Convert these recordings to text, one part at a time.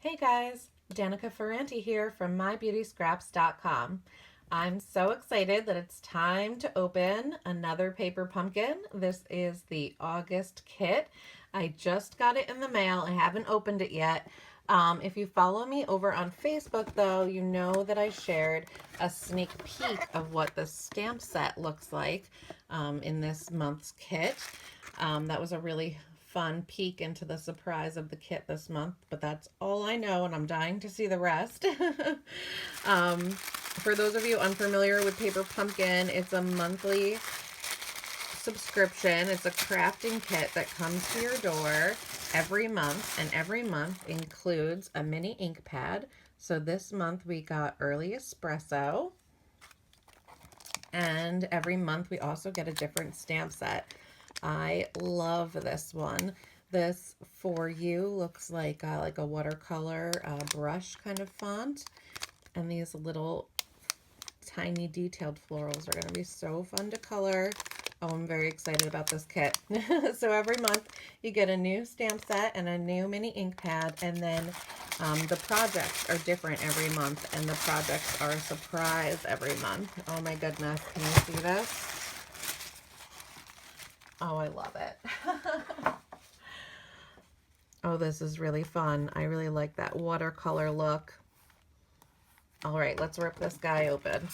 Hey guys, Danica Ferrante here from mybeautyscraps.com. I'm so excited that it's time to open another paper pumpkin. This is the August kit. I just got it in the mail. I haven't opened it yet. If you follow me over on Facebook, though, you know that I shared a sneak peek of what the stamp set looks like in this month's kit. That was a really fun peek into the surprise of the kit this month, but that's all I know, and I'm dying to see the rest. For those of you unfamiliar with Paper Pumpkin, it's a monthly subscription. It's a crafting kit that comes to your door every month, and every month includes a mini ink pad. So this month we got Early Espresso, and every month we also get a different stamp set. I love this one. This For You looks like a watercolor brush kind of font, and these little tiny detailed florals are going to be so fun to color. Oh, I'm very excited about this kit. So every month you get a new stamp set and a new mini ink pad, and then the projects are different every month, and the projects are a surprise every month. Oh my goodness, can you see this? Oh, I love it. Oh, this is really fun. I really like that watercolor look. All right, let's rip this guy open.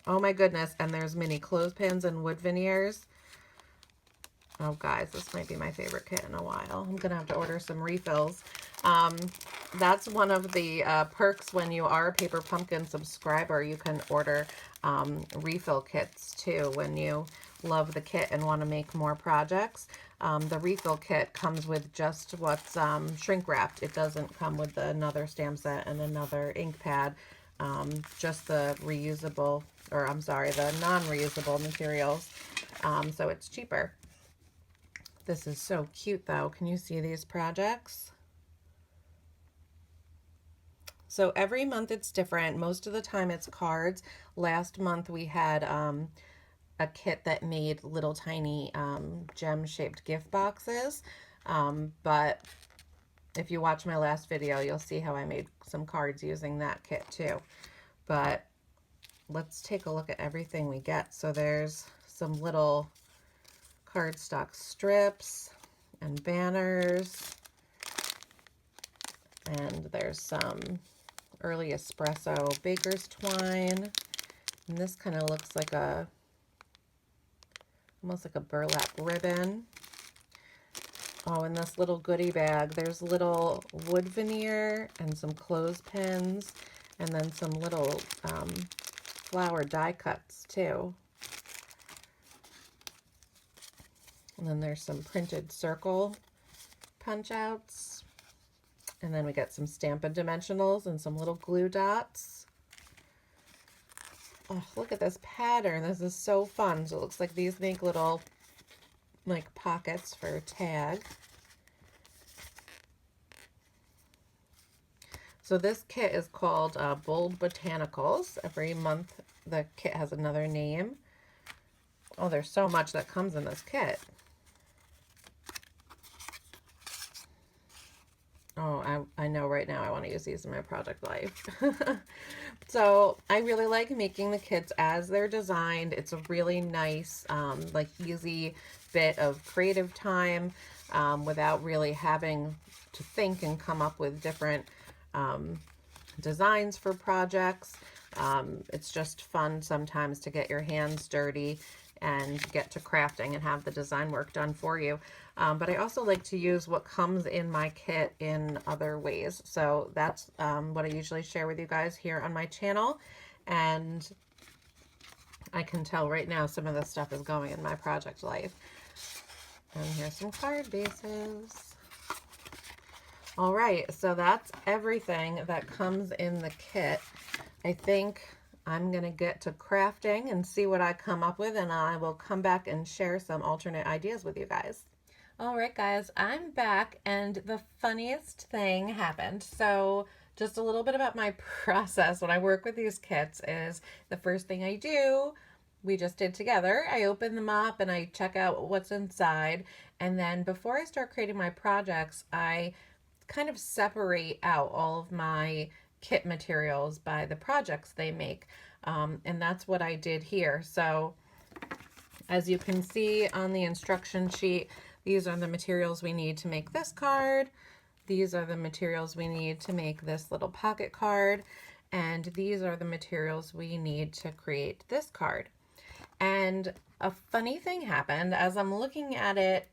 Oh my goodness, and there's mini clothespins and wood veneers. Oh guys, this might be my favorite kit in a while. I'm gonna have to order some refills. That's one of the perks when you are a Paper Pumpkin subscriber. You can order refill kits too when you love the kit and want to make more projects. The refill kit comes with just what's shrink wrapped. It doesn't come with another stamp set and another ink pad. Just the reusable, or I'm sorry, the non-reusable materials. So it's cheaper. This is so cute though. Can you see these projects? So every month it's different. Most of the time it's cards. Last month we had a kit that made little tiny gem-shaped gift boxes. But if you watch my last video, you'll see how I made some cards using that kit too. But let's take a look at everything we get. So there's some little cardstock strips and banners. And there's some Early Espresso baker's twine. And this kind of looks like almost like a burlap ribbon. Oh, in this little goodie bag, there's little wood veneer and some clothespins, and then some little flower die cuts too. And then there's some printed circle punch outs. And then we got some Stampin' Dimensionals and some little glue dots. Oh, look at this pattern. This is so fun. So it looks like these make little like pockets for a tag. So this kit is called Bold Botanicals. Every month the kit has another name. Oh, there's so much that comes in this kit. Oh, I know right now I want to use these in my project life. So I really like making the kits as they're designed. It's a really nice, like easy bit of creative time without really having to think and come up with different designs for projects. It's just fun sometimes to get your hands dirty and get to crafting and have the design work done for you. But I also like to use what comes in my kit in other ways. So that's what I usually share with you guys here on my channel. And I can tell right now some of this stuff is going in my project life. And here's some card bases. All right, so that's everything that comes in the kit. I think I'm going to get to crafting and see what I come up with, and I will come back and share some alternate ideas with you guys. All right, guys, I'm back, and the funniest thing happened. So just a little bit about my process when I work with these kits is the first thing I do, we just did together, I open them up and I check out what's inside. And then before I start creating my projects, I kind of separate out all of my kit materials by the projects they make. And that's what I did here. So as you can see on the instruction sheet, these are the materials we need to make this card. These are the materials we need to make this little pocket card. And these are the materials we need to create this card. And a funny thing happened as I'm looking at it.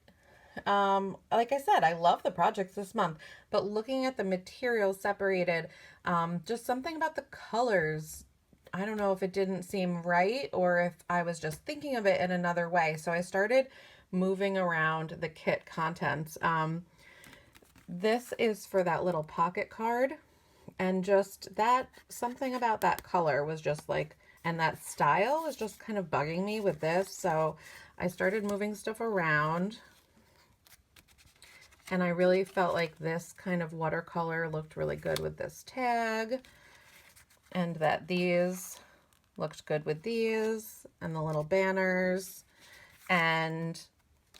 Like I said, I love the projects this month, but looking at the materials separated, just something about the colors, I don't know if it didn't seem right or if I was just thinking of it in another way. So I started moving around the kit contents. This is for that little pocket card, and just that, something about that color was just like, and that style was just kind of bugging me with this. So I started moving stuff around, and I really felt like this kind of watercolor looked really good with this tag, and that these looked good with these and the little banners. And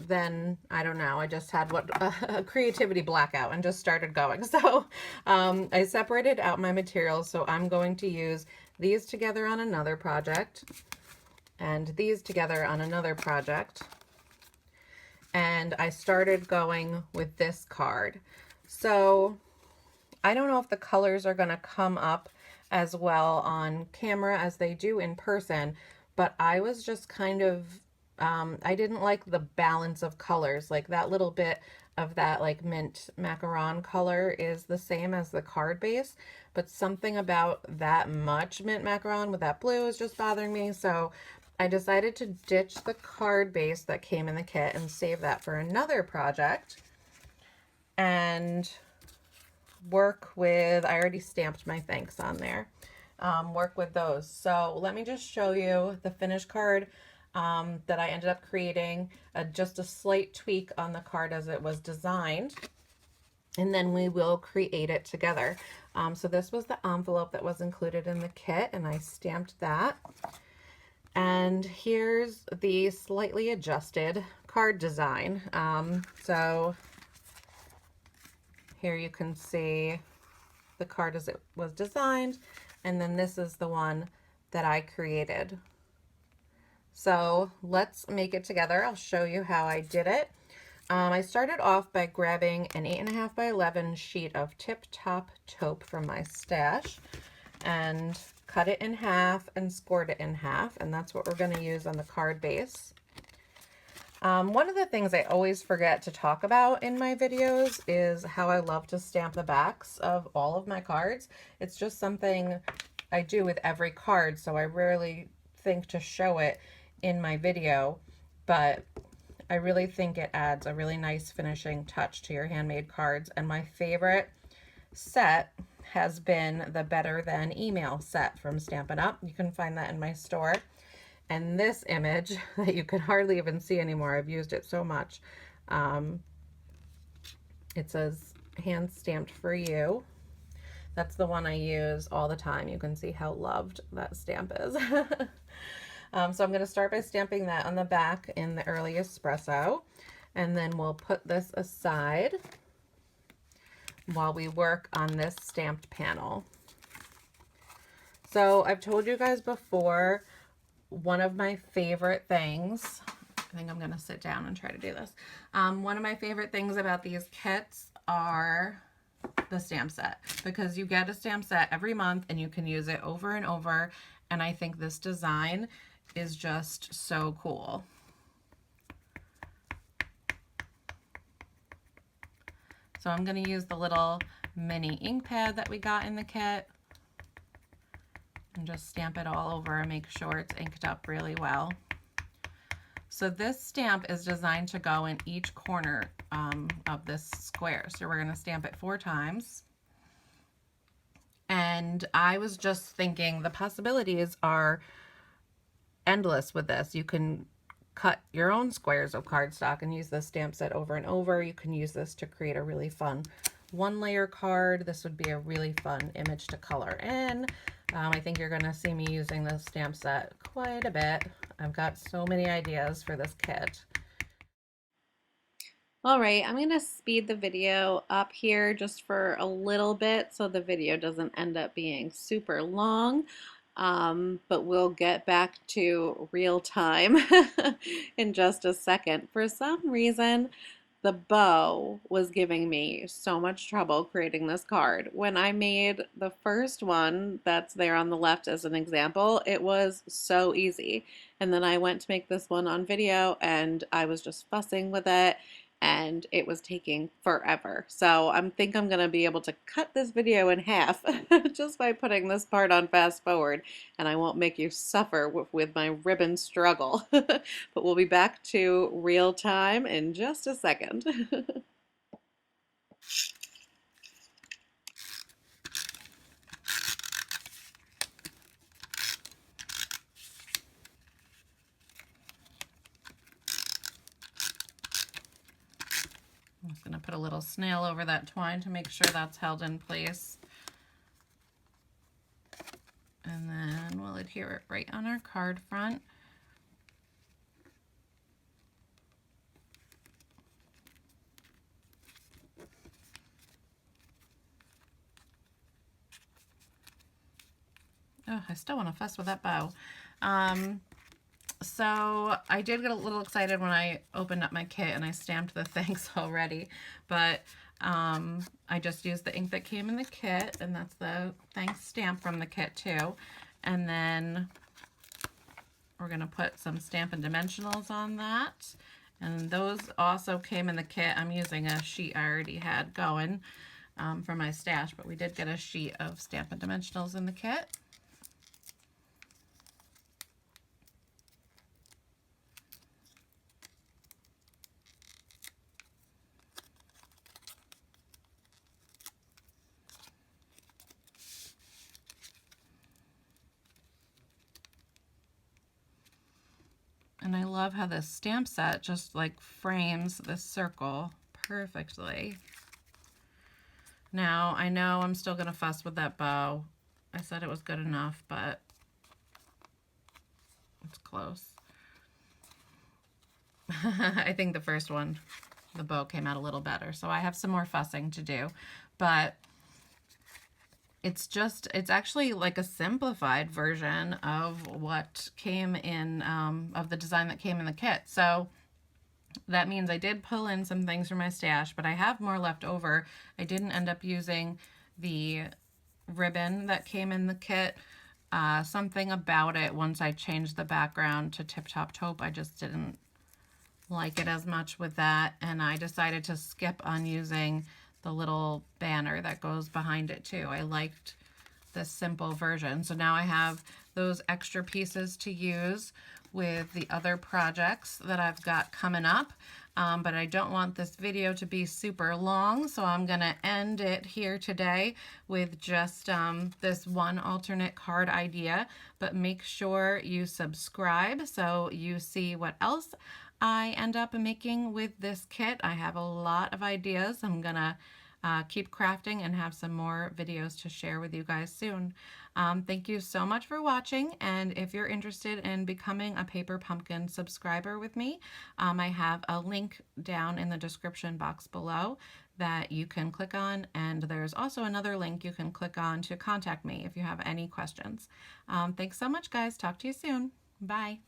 then, I don't know, I just had a creativity blackout and just started going. So I separated out my materials. So I'm going to use these together on another project and these together on another project. And I started going with this card. So I don't know if the colors are going to come up as well on camera as they do in person, but I was just kind of, I didn't like the balance of colors. Like that little bit of that like mint macaron color is the same as the card base, but something about that much mint macaron with that blue is just bothering me. So I decided to ditch the card base that came in the kit and save that for another project and work with, I already stamped my thanks on there, work with those. So let me just show you the finished card that I ended up creating, just a slight tweak on the card as it was designed, and then we will create it together. So this was the envelope that was included in the kit, and I stamped that. And here's the slightly adjusted card design. So here you can see the card as it was designed, and then this is the one that I created. So let's make it together. I'll show you how I did it. I started off by grabbing an 8.5 by 11 sheet of Tip Top taupe from my stash and cut it in half and scored it in half, and that's what we're going to use on the card base. One of the things I always forget to talk about in my videos is how I love to stamp the backs of all of my cards. It's just something I do with every card, so I rarely think to show it in my video, but I really think it adds a really nice finishing touch to your handmade cards. And my favorite set has been the Better Than Email set from Stampin' Up. You can find that in my store. And this image that you can hardly even see anymore, I've used it so much. It says hand stamped for you. That's the one I use all the time. You can see how loved that stamp is. So I'm going to start by stamping that on the back in the early espresso, and then we'll put this aside while we work on this stamped panel. So I've told you guys before, one of my favorite things, I think I'm going to sit down and try to do this. One of my favorite things about these kits are the stamp set, because you get a stamp set every month and you can use it over and over. And I think this design is just so cool. So I'm going to use the little mini ink pad that we got in the kit and just stamp it all over and make sure it's inked up really well. So this stamp is designed to go in each corner of this square. So we're going to stamp it 4 times. And I was just thinking the possibilities are endless with this. You can cut your own squares of cardstock and use this stamp set over and over. You can use this to create a really fun 1-layer card. This would be a really fun image to color in. I think you're going to see me using this stamp set quite a bit. I've got so many ideas for this kit. All right, I'm gonna speed the video up here just for a little bit so the video doesn't end up being super long. But we'll get back to real time in just a second. For some reason, the bow was giving me so much trouble creating this card. When I made the first one that's there on the left as an example, it was so easy. And then I went to make this one on video and I was just fussing with it and it was taking forever. So I think I'm gonna be able to cut this video in half just by putting this part on fast forward, and I won't make you suffer with my ribbon struggle. But we'll be back to real time in just a second. I'm just going to put a little snail over that twine to make sure that's held in place. And then we'll adhere it right on our card front. Oh, I still want to fuss with that bow. So I did get a little excited when I opened up my kit and I stamped the thanks already, but I just used the ink that came in the kit, and that's the thanks stamp from the kit too. And then we're going to put some Stampin' Dimensionals on that. And those also came in the kit. I'm using a sheet I already had going for my stash, but we did get a sheet of Stampin' Dimensionals in the kit. And I love how this stamp set just like frames this circle perfectly. Now, I know I'm still going to fuss with that bow. I said it was good enough, but it's close. I think the first one, the bow came out a little better, so I have some more fussing to do. But it's actually like a simplified version of what came in, of the design that came in the kit. So that means I did pull in some things from my stash, but I have more left over. I didn't end up using the ribbon that came in the kit. Something about it, once I changed the background to Tip Top Taupe, I just didn't like it as much with that, and I decided to skip on using the little banner that goes behind it too. I liked this simple version. So now I have those extra pieces to use with the other projects that I've got coming up. But I don't want this video to be super long, so I'm gonna end it here today with just this one alternate card idea. But make sure you subscribe so you see what else I end up making with this kit. I have a lot of ideas. I'm gonna keep crafting and have some more videos to share with you guys soon. Thank you so much for watching, and if you're interested in becoming a Paper Pumpkin subscriber with me, I have a link down in the description box below that you can click on, and there's also another link you can click on to contact me if you have any questions. Thanks so much, guys. Talk to you soon. Bye.